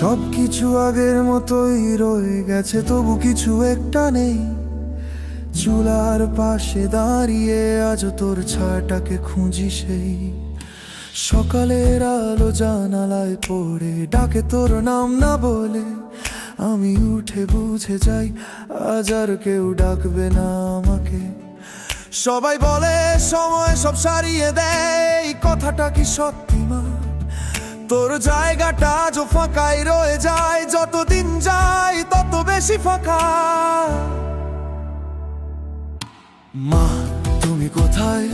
সবকিছু আগের মতোই রয়ে গেছে, তবু কিছু একটা নেই। চুলার পাশে দাঁড়িয়ে আজও তোর ছায়াটাকে খুঁজি। সেই সকালের আলো জানালায় পড়ে ডাকে তোর নাম না বলে, আমি উঠে বুঝে যাই আজ আর কেউ ডাকবে না আমাকে। সবাই বলে সময় সব সারিয়ে দেয়, কথাটা কি সত্যি মা? তোর জায়গাটা আজও ফাঁকাই রয়ে যায়, যতদিন যায় তত বেশি ফাঁকা। মা তুমি কোথায়?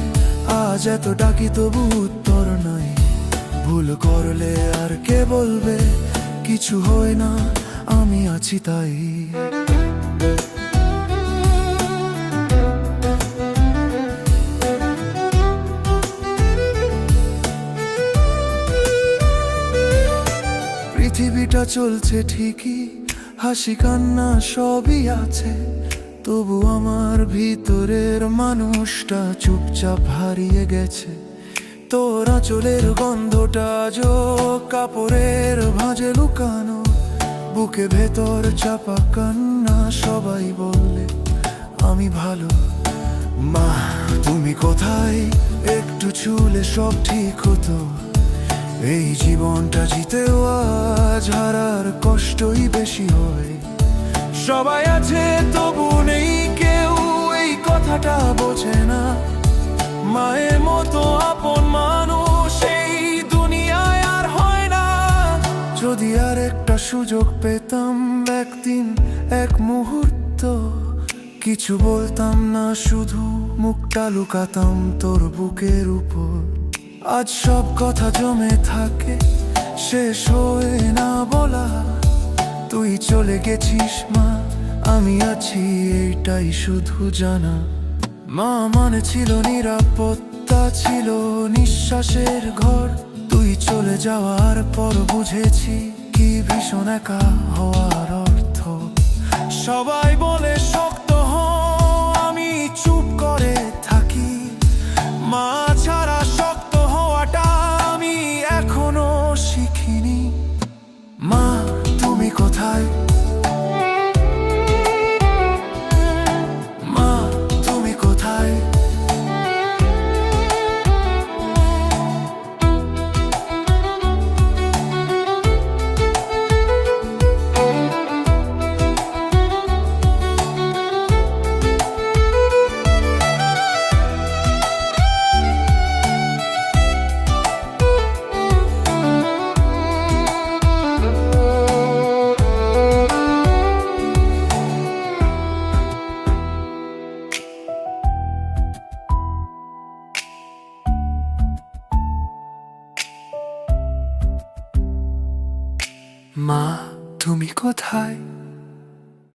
আজ এত ডাকি তবু উত্তর নাই। ভুল করলে আর কে বলবে? কিছু হয় না, আমি আছি তাই। পৃথিবীটা চলছে ঠিকই, হাসি কান্না সবই আছে, তবু আমার ভিতরের মানুষটা চুপচাপ হারিয়ে গেছে। তোর আঁচলের গন্ধটা আজও কাপড়ের ভাঁজে লুকানো, বুকে ভেতর চাপা কান্না। সবাই বললে আমি ভালো। মা তুমি কোথায়? একটু ছুলে সব ঠিক হতো। এই জীবনটা জিতেও আজ হারার কষ্টই বেশি হয়। সবাই আছে তবু নেই কেউ, এই কথাটা বোঝে না। মায়ের মতো আপন মানুষ এই দুনিয়ায় আর হয় না। যদি আর একটা সুযোগ পেতাম, একদিন এক মুহূর্ত, কিছু বলতাম না, শুধু মুখটা লুকাতাম তোর বুকের উপর। আজ সব কথা জমে থাকে, শেষ হয়ে না বলা। তুই চলে গেছিস মা, আমি আছি এইটাই শুধু জানা। মা মানে ছিল নিরাপত্তা, ছিল নিঃশ্বাসের ঘর। তুই চলে যাওয়ার পর বুঝেছি কি ভীষণ একা হওয়ার অর্থ। সবাই বলে শক্ত হও, আমি চুপ করে থাকি। মা ছাড়া শক্ত হওয়াটা আমি এখনো শিখিনি। মা তুমি কোথায়? মা তুমি কোথায়? মা তুমি কোথায়?